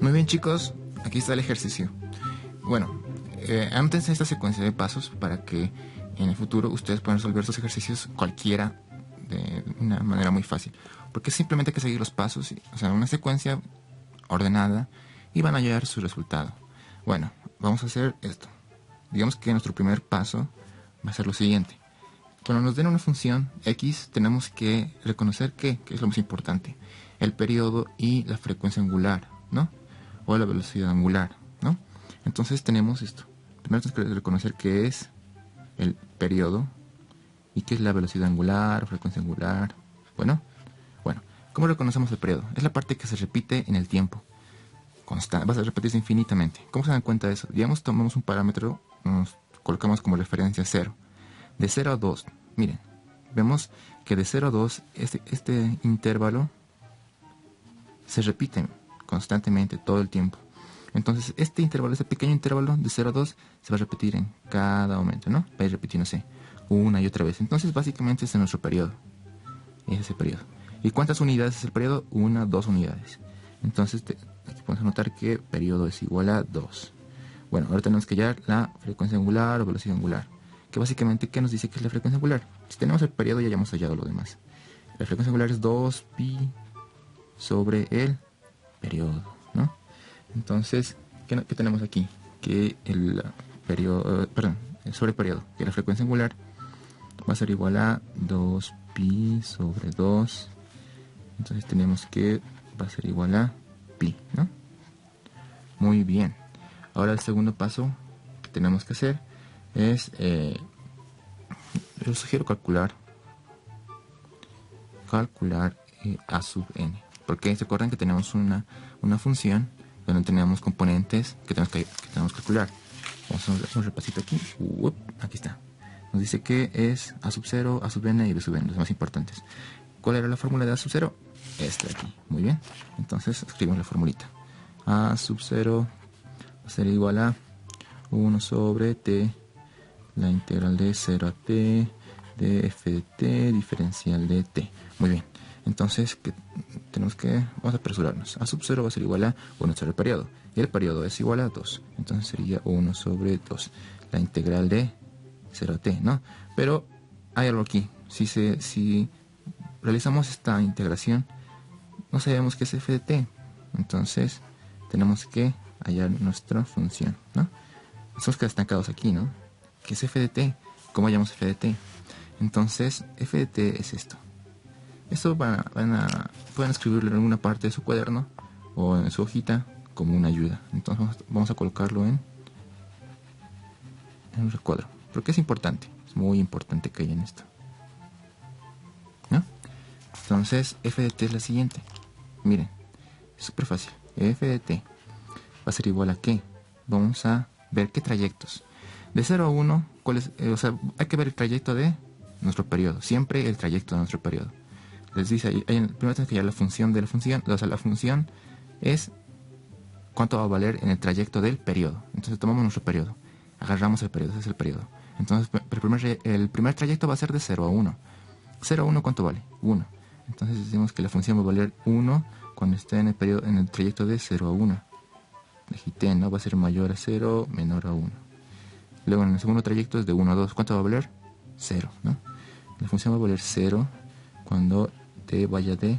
Muy bien, chicos, aquí está el ejercicio. Bueno, anótense esta secuencia de pasos para que en el futuro ustedes puedan resolver estos ejercicios cualquiera de una manera muy fácil. Porque simplemente hay que seguir los pasos, o sea, una secuencia ordenada, y van a hallar su resultado. Bueno, vamos a hacer esto. Digamos que nuestro primer paso va a ser lo siguiente. Cuando nos den una función x, tenemos que reconocer que es lo más importante, el periodo y la frecuencia angular, ¿no? O la velocidad angular, ¿no? Entonces tenemos esto. Primero tenemos que reconocer qué es el periodo y qué es la velocidad angular o frecuencia angular. Bueno, ¿cómo reconocemos el periodo? Es la parte que se repite en el tiempo. Va a repetirse infinitamente. ¿Cómo se dan cuenta de eso? Digamos, tomamos un parámetro, nos colocamos como referencia 0. De 0 a 2, miren, vemos que de 0 a 2, este intervalo se repite constantemente todo el tiempo. Entonces, este intervalo, este pequeño intervalo de 0 a 2, se va a repetir en cada momento, ¿no? Va a ir repitiéndose una y otra vez. Entonces, básicamente, ese es nuestro periodo. Es ese periodo. ¿Y cuántas unidades es el periodo? 1, 2 unidades. Entonces, aquí podemos anotar que periodo es igual a 2. Bueno, ahora tenemos que hallar la frecuencia angular o velocidad angular. Que básicamente, ¿qué nos dice que es la frecuencia angular? Si tenemos el periodo, ya hayamos hallado lo demás. La frecuencia angular es 2pi sobre el periodo, ¿no? Entonces, ¿qué tenemos aquí? Que el periodo, sobre el periodo, que la frecuencia angular va a ser igual a 2pi sobre 2. Entonces tenemos que va a ser igual a pi, ¿no? Muy bien. Ahora el segundo paso que tenemos que hacer es, yo sugiero calcular a sub n. Porque se acuerdan que tenemos una función donde tenemos componentes que tenemos que calcular. Vamos a hacer un repasito aquí. Aquí está. Nos dice que es a sub 0, a sub n y b sub n, los más importantes. ¿Cuál era la fórmula de a sub 0? Esta de aquí. Muy bien. Entonces escribimos la formulita. A sub 0 va a ser igual a 1 sobre t, la integral de 0 a t, de f de t, diferencial de t. Muy bien. Entonces, vamos a apresurarnos. A sub 0 va a ser igual a 1 sobre el periodo. Y el periodo es igual a 2. Entonces sería 1 sobre 2. La integral de 0 a t, ¿no? Pero hay algo aquí. Si realizamos esta integración, no sabemos qué es f de t. Entonces, tenemos que hallar nuestra función, ¿no? Estamos quedando estancados aquí, ¿no? ¿Qué es f de t? ¿Cómo hallamos f de t? Entonces, f de t es esto. Esto pueden escribirlo en alguna parte de su cuaderno o en su hojita como una ayuda. Entonces vamos a colocarlo en un recuadro. Porque es importante, es muy importante que haya en esto, ¿no? Entonces f de t es la siguiente. Miren, es súper fácil. F de t va a ser igual a ¿qué? Vamos a ver qué trayectos. De 0 a 1, hay que ver el trayecto de nuestro periodo. Siempre el trayecto de nuestro periodo. Les dice ahí, primero tenemos que hallar la función de la función. O sea, la función es cuánto va a valer en el trayecto del periodo. Entonces tomamos nuestro periodo, agarramos el periodo, ese es el periodo. Entonces el primer trayecto va a ser de 0 a 1. 0 a 1, ¿cuánto vale? 1. Entonces decimos que la función va a valer 1 cuando esté en el trayecto de 0 a 1. T, ¿no? Va a ser mayor a 0, menor a 1. Luego en el segundo trayecto es de 1 a 2. ¿Cuánto va a valer? 0, ¿no? La función va a valer 0 cuando t vaya de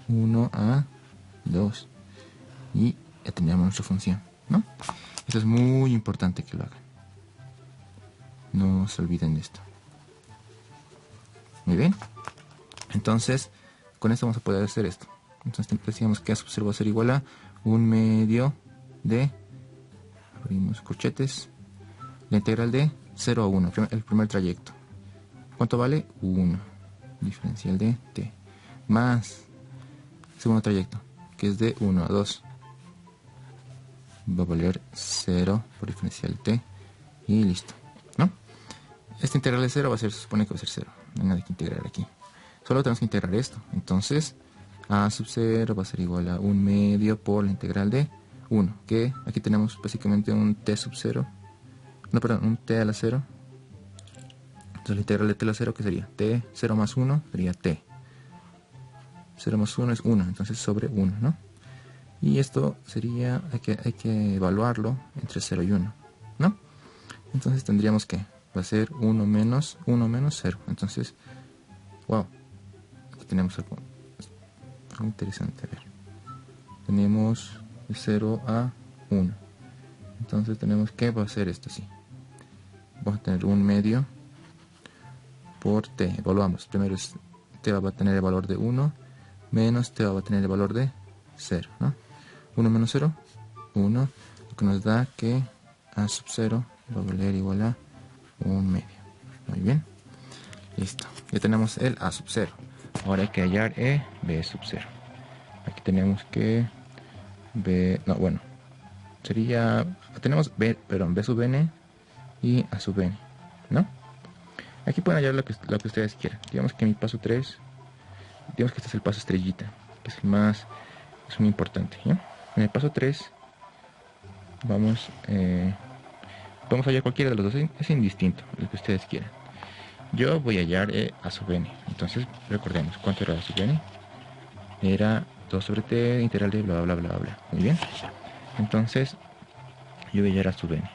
1 a 2. Y ya tendríamos nuestra función, ¿no? Esto es muy importante que lo hagan. No se olviden de esto. Muy bien. Entonces, con esto vamos a poder hacer esto. Entonces decíamos que a sub 0 va a ser igual a 1/2 de, abrimos corchetes, la integral de 0 a 1, el primer trayecto. ¿Cuánto vale? 1. Diferencial de t. Más el segundo trayecto, que es de 1 a 2. Va a valer 0 por diferencial t. Y listo, ¿no? Esta integral de 0 se supone que va a ser 0. No hay nada que integrar aquí. Solo tenemos que integrar esto. Entonces, a sub 0 va a ser igual a 1/2 por la integral de 1. Que aquí tenemos básicamente un t sub 0. No, perdón, un t a la 0. Entonces la integral de t a la 0, ¿qué sería? T, 0 más 1 sería t. 0 más 1 es 1, entonces sobre 1, ¿no? Y esto sería, hay que evaluarlo entre 0 y 1, ¿no? Entonces tendríamos que, va a ser 1 menos 0. Entonces, wow, aquí tenemos algo interesante. A ver, tenemos de 0 a 1. Entonces tenemos que, va a ser esto así. Vamos a tener un medio por t. Evaluamos. Primero es, t va a tener el valor de 1, menos t va a tener el valor de 0, ¿no? 1 menos 0, 1, lo que nos da que a sub 0 va a valer igual a 1 medio. Muy bien, listo, ya tenemos el a sub 0. Ahora hay que hallar b sub 0. Aquí tenemos que b, no, bueno, sería, tenemos b sub n y a sub n, ¿no? Aquí pueden hallar lo que ustedes quieran. Digamos que mi paso 3, digamos que este es el paso estrellita, que es el más, es muy importante, ¿ya? En el paso 3 vamos, podemos hallar cualquiera de los dos, es indistinto, lo que ustedes quieran. Yo voy a hallar a sub n. Entonces recordemos, ¿cuánto era a sub n? Era 2 sobre t integral de bla bla bla bla. Muy bien. Entonces yo voy a hallar a sub n.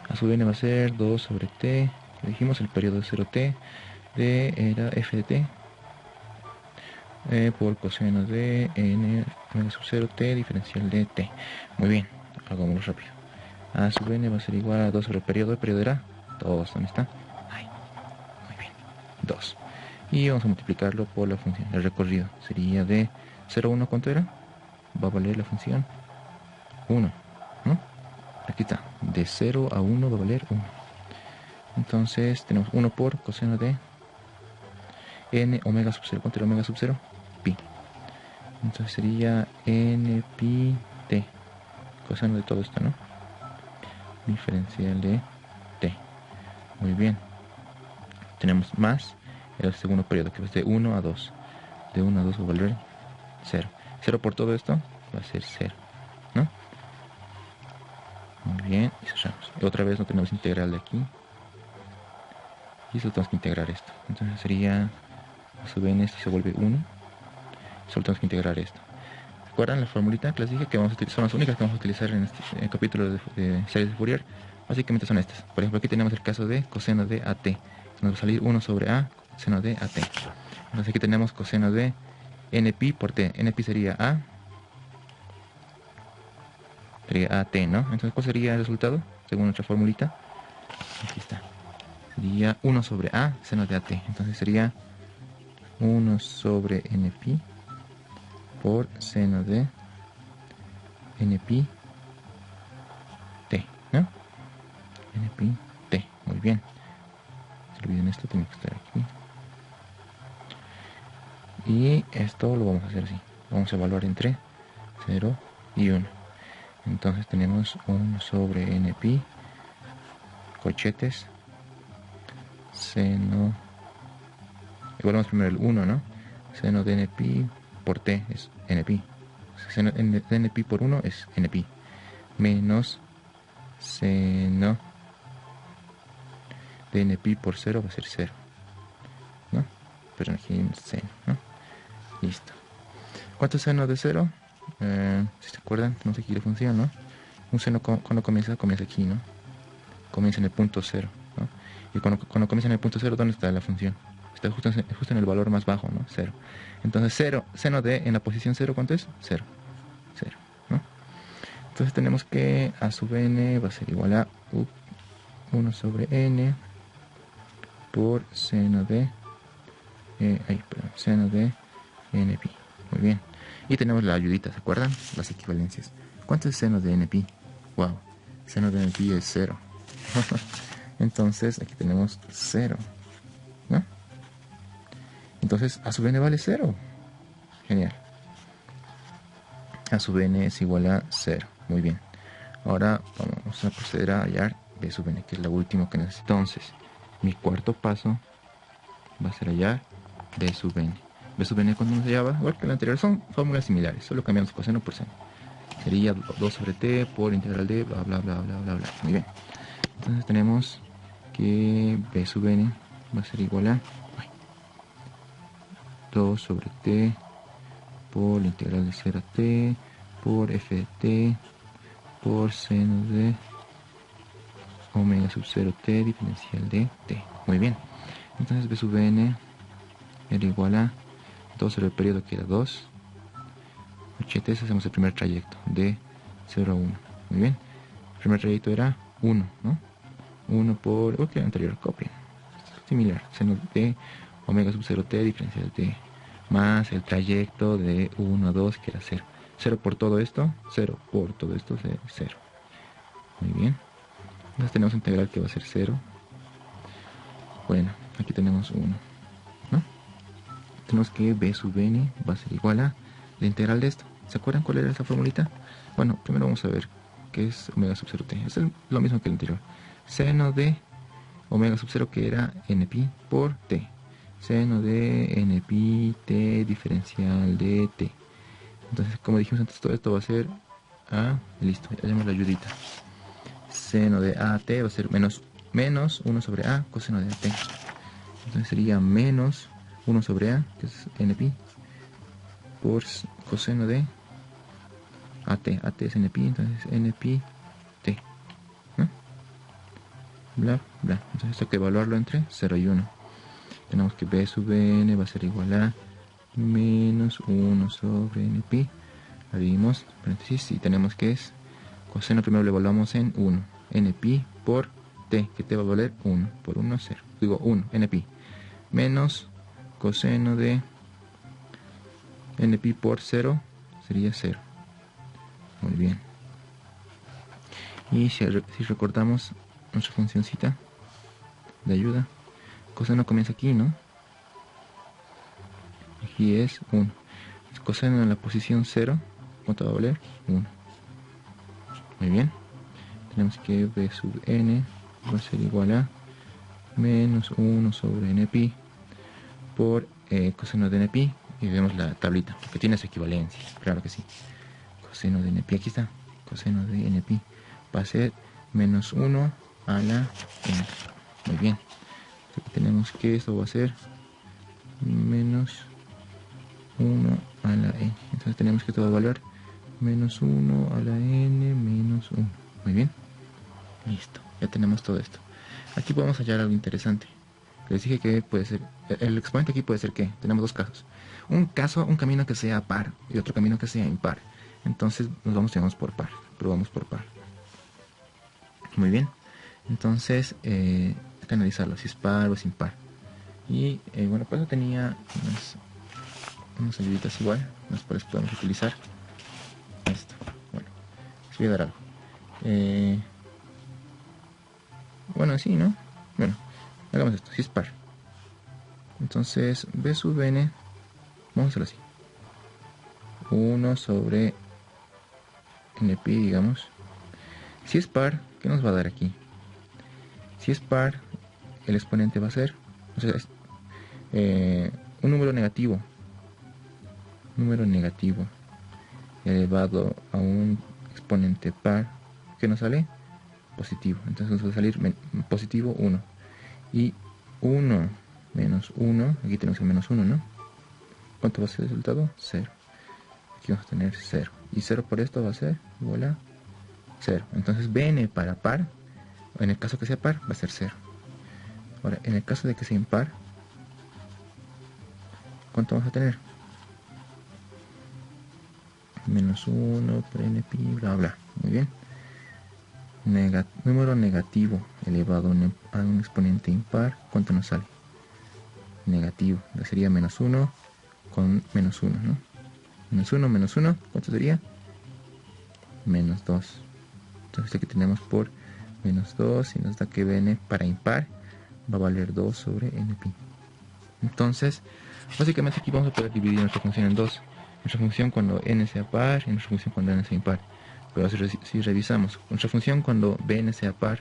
A sub n va a ser 2 sobre t, dijimos el periodo de 0t, de era f de t, por coseno de n menos sub 0t diferencial de t. Muy bien, hagámoslo rápido. A sub n va a ser igual a 2 sobre el periodo era 2, ¿dónde está? Ahí. Muy bien, 2. Y vamos a multiplicarlo por la función. El recorrido sería de 0 a 1, ¿cuánto era? Va a valer la función 1, ¿no? Aquí está, de 0 a 1 va a valer 1. Entonces tenemos 1 por coseno de n omega sub 0. ¿Cuánto era omega sub 0? Pi. Entonces sería n pi t, coseno de todo esto, ¿no? Diferencial de t. Muy bien. Tenemos más el segundo periodo, que es de 1 a 2. De 1 a 2 va a valer 0. 0 por todo esto va a ser 0, ¿no? Muy bien, y cerramos. Y otra vez no tenemos integral de aquí. Y solo tenemos que integrar esto. Entonces sería a sub n, si se vuelve 1. Solo tenemos que integrar esto. ¿Recuerdan la formulita que les dije que vamos a utilizar? Son las únicas que vamos a utilizar en este capítulo de series de Fourier. Básicamente son estas. Por ejemplo, aquí tenemos el caso de coseno de at. Nos va a salir 1 sobre a coseno de at. Entonces aquí tenemos coseno de npi por t. Npi sería a. Sería at, ¿no? Entonces, ¿cuál sería el resultado? Según nuestra formulita. Aquí está. Sería 1 sobre a seno de at. Entonces sería 1 sobre npi por seno de npi t, ¿no? npi t, muy bien. Se olviden esto, tiene que estar aquí. Y esto lo vamos a hacer así. Vamos a evaluar entre 0 y 1. Entonces tenemos 1 sobre npi, corchetes, seno, evaluamos primero el 1, ¿no? Seno de npi por t es npi. Seno de npi por 1 es npi. Menos seno de npi por 0 va a ser 0, ¿no? Pero aquí hay un seno, ¿no? Listo. ¿Cuánto es seno de 0? Si se acuerdan, tenemos aquí la función, ¿no? Un seno cuando comienza aquí, ¿no? Comienza en el punto 0, ¿no? Y cuando comienza en el punto 0, ¿dónde está la función? Está justo en el valor más bajo, ¿no? 0. Entonces 0, seno de en la posición 0, ¿cuánto es? 0. 0, ¿no? Entonces tenemos que a sub n va a ser igual a 1 sobre n por seno de seno de npi. Muy bien. Y tenemos la ayudita, ¿se acuerdan? Las equivalencias. ¿Cuánto es seno de npi? Wow, seno de npi es 0. Entonces aquí tenemos 0, ¿no? Entonces a sub n vale 0. Genial. A sub n es igual a 0. Muy bien. Ahora vamos a proceder a hallar b sub n, que es lo último que necesito. Entonces, mi cuarto paso va a ser hallar b sub n. B sub n, cuando nos hallaba, igual que el anterior, son fórmulas similares, solo cambiamos coseno por seno. Sería 2 sobre t por integral de bla bla bla bla bla bla. Muy bien. Entonces tenemos que b sub n va a ser igual a 2 sobre t por la integral de 0 a t por f de t por seno de omega sub 0 t diferencial de t. Muy bien. Entonces b sub n era igual a 2 sobre el periodo, que era 2. 8t, hacemos el primer trayecto de 0 a 1. Muy bien. El primer trayecto era 1, ¿no? 1 por... Ok, anterior, copia. Similar. Seno de omega sub 0 t diferencial de más el trayecto de 1 a 2, que era 0. 0 por todo esto, 0 por todo esto, 0. Muy bien. Entonces tenemos un integral que va a ser 0. Bueno, aquí tenemos 1, ¿no? Tenemos que b sub n va a ser igual a la integral de esto. ¿Se acuerdan cuál era esta formulita? Bueno, primero vamos a ver qué es omega sub 0 t. Es lo mismo que el anterior. Seno de omega sub 0, que era npi por t. Seno de npi t diferencial de t. Entonces, como dijimos antes, todo esto va a ser a... Listo, ya hallamos la ayudita. Seno de at va a ser menos 1 sobre a coseno de at. Entonces sería menos 1 sobre a, que es npi, por coseno de at. At es npi, entonces npi t, ¿no? Bla, bla. Entonces esto hay que evaluarlo entre 0 y 1. Tenemos que b sub n va a ser igual a menos 1 sobre npi. Abrimos paréntesis y tenemos que es coseno, primero lo evaluamos en 1. npi por t, que te va a valer 1 por 1, 0. Digo 1, npi. Menos coseno de npi por 0 sería 0. Muy bien. Y si recordamos nuestra funcióncita de ayuda, coseno comienza aquí, ¿no? Aquí es 1. Coseno en la posición 0, ¿cuánto va a valer? 1. Muy bien. Tenemos que b sub n va a ser igual a menos 1 sobre npi por coseno de npi. Y vemos la tablita, porque tiene su equivalencia. Claro que sí. Coseno de npi, aquí está. Coseno de npi va a ser menos 1 a la n. Muy bien. Aquí tenemos que esto va a ser menos 1 a la n. Entonces tenemos que todo valer menos 1 a la n menos 1. Muy bien. Listo. Ya tenemos todo esto. Aquí podemos hallar algo interesante. Les dije que puede ser... El exponente aquí puede ser que tenemos dos casos. Un camino que sea par y otro camino que sea impar. Entonces nos vamos, digamos, por par. Probamos por par. Muy bien. Entonces, hay que analizarlo, si es par o es impar. Y bueno, pues eso tenía unas ayuditas igual, las cuales podemos utilizar. Esto. Bueno, les voy a dar algo. Bueno, sí, ¿no? Bueno, hagamos esto, si es par. Entonces, b sub n, vamos a hacerlo así. 1 sobre np, digamos. Si es par, ¿qué nos va a dar aquí? Si es par, el exponente va a ser, o sea, un número negativo. Número negativo elevado a un exponente par, ¿qué nos sale? Positivo. Entonces nos va a salir positivo 1. Y 1 menos 1, aquí tenemos el menos 1, ¿no? ¿Cuánto va a ser el resultado? 0. Aquí vamos a tener 0. Y 0 por esto va a ser igual a 0. Entonces bn para par, en el caso que sea par, va a ser 0. Ahora, en el caso de que sea impar, ¿cuánto vamos a tener? Menos 1 por np, bla bla. Muy bien. Número negativo elevado a un exponente impar, ¿cuánto nos sale? Negativo. Sería menos 1 con menos 1, ¿no? Menos 1, ¿cuánto sería? Menos 2. Entonces aquí tenemos por menos 2 y nos da que bn para impar va a valer 2 sobre np. Entonces, básicamente aquí vamos a poder dividir nuestra función en dos. Nuestra función cuando n sea par y nuestra función cuando n sea impar. Pero si revisamos, nuestra función cuando bn sea par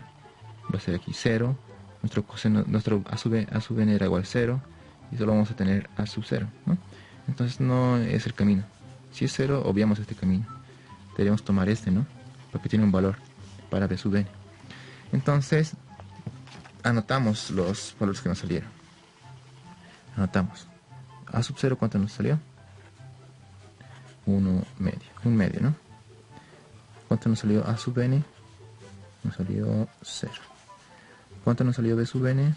va a ser aquí 0. Nuestro coseno, nuestro a sub n era igual a 0. Y solo vamos a tener a sub 0, ¿no? Entonces no es el camino. Si es 0, obviamos este camino. Deberíamos tomar este, ¿no? Porque tiene un valor para b sub n. Entonces, anotamos los valores que nos salieron. Anotamos. A sub 0, ¿cuánto nos salió? 1 medio. Un medio, ¿no? ¿Cuánto nos salió A sub n? Nos salió 0. ¿Cuánto nos salió B sub n?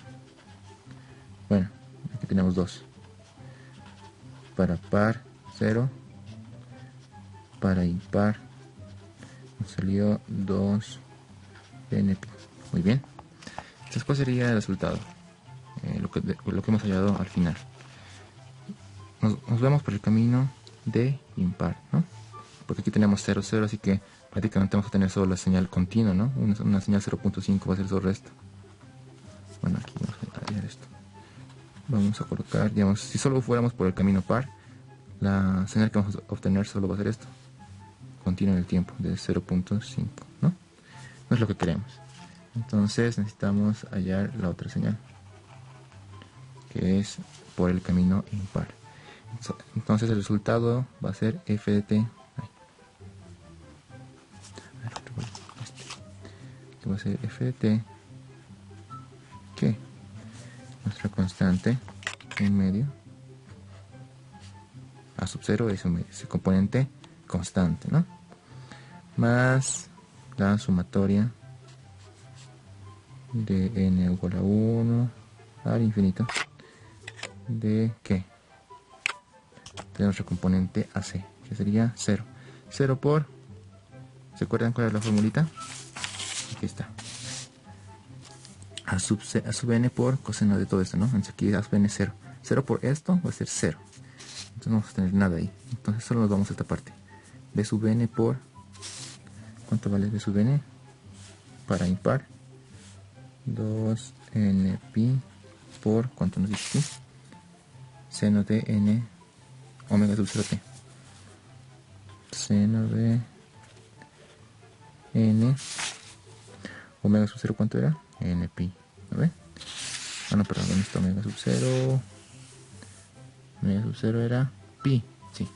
Bueno, aquí tenemos 2. Para par, 0. Para impar, nos salió 2 NP. Muy bien. Entonces, ¿cuál sería el resultado? Lo que hemos hallado al final. Nos vemos por el camino de impar, ¿no? Porque aquí tenemos 0, 0, así que prácticamente vamos a tener solo la señal continua, ¿no? Una señal 0.5 va a ser solo esto. Bueno, aquí vamos a hallar esto. Vamos a colocar, digamos, si solo fuéramos por el camino par, la señal que vamos a obtener solo va a ser esto. Continua en el tiempo, de 0.5, ¿no? No es lo que queremos. Entonces necesitamos hallar la otra señal, que es por el camino impar. Entonces el resultado va a ser f de t. Que va a ser f de t, que nuestra constante en medio, a sub 0 es un medio, ese componente constante, ¿no? Más la sumatoria de n igual a 1 al infinito de ¿qué? De nuestro componente AC, que sería 0. 0 por, ¿se acuerdan cuál es la formulita? Aquí está. A sub n por coseno de todo esto, ¿no? Entonces aquí a sub n es 0. 0 por esto va a ser 0. Entonces no vamos a tener nada ahí. Entonces solo nos vamos a esta parte. B sub n por, ¿cuánto vale B sub n? Para impar, 2n pi por, ¿cuánto nos dice aquí? Seno de n omega sub 0t. Seno de n omega sub 0, ¿cuánto era? N pi, ¿no ve? Ah, no, perdón, esto omega sub 0. Omega sub 0 era pi, sí.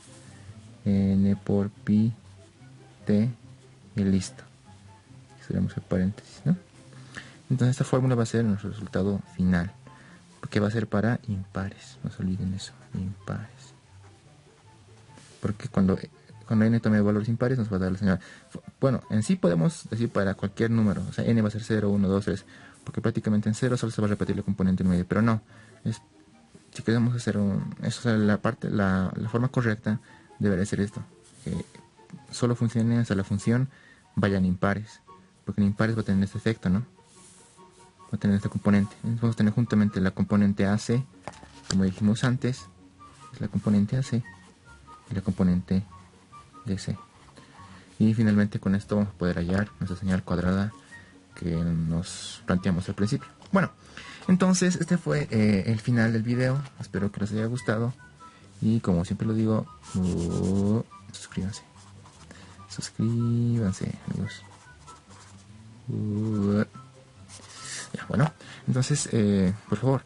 N por pi t y listo. Cerramos el paréntesis, ¿no? Entonces esta fórmula va a ser nuestro resultado final, porque va a ser para impares, no se olviden eso, impares. Porque cuando n tome valores impares nos va a dar la señal. Bueno, en sí podemos decir para cualquier número, o sea, n va a ser 0, 1, 2, 3, porque prácticamente en 0 solo se va a repetir el componente en medio, pero no, si queremos hacer eso, o sea, la forma correcta debería ser esto, que solo funcione, o sea, la función vaya en impares, porque en impares va a tener este efecto, ¿no? Va a tener este componente. Entonces vamos a tener juntamente la componente AC, como dijimos antes, es la componente AC y la componente DC. Y finalmente con esto vamos a poder hallar nuestra señal cuadrada que nos planteamos al principio. Bueno, entonces este fue el final del video. Espero que les haya gustado. Y como siempre lo digo, suscríbanse. Suscríbanse, amigos. Ya, bueno, entonces, por favor,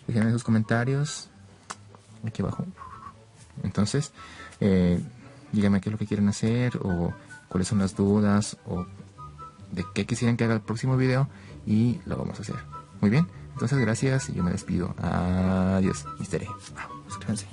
déjenme sus comentarios aquí abajo. Entonces, díganme qué es lo que quieren hacer, o cuáles son las dudas, o de qué quisieran que haga el próximo video, y lo vamos a hacer. Muy bien, entonces gracias y yo me despido. Adiós, Mr. E. Suscríbanse.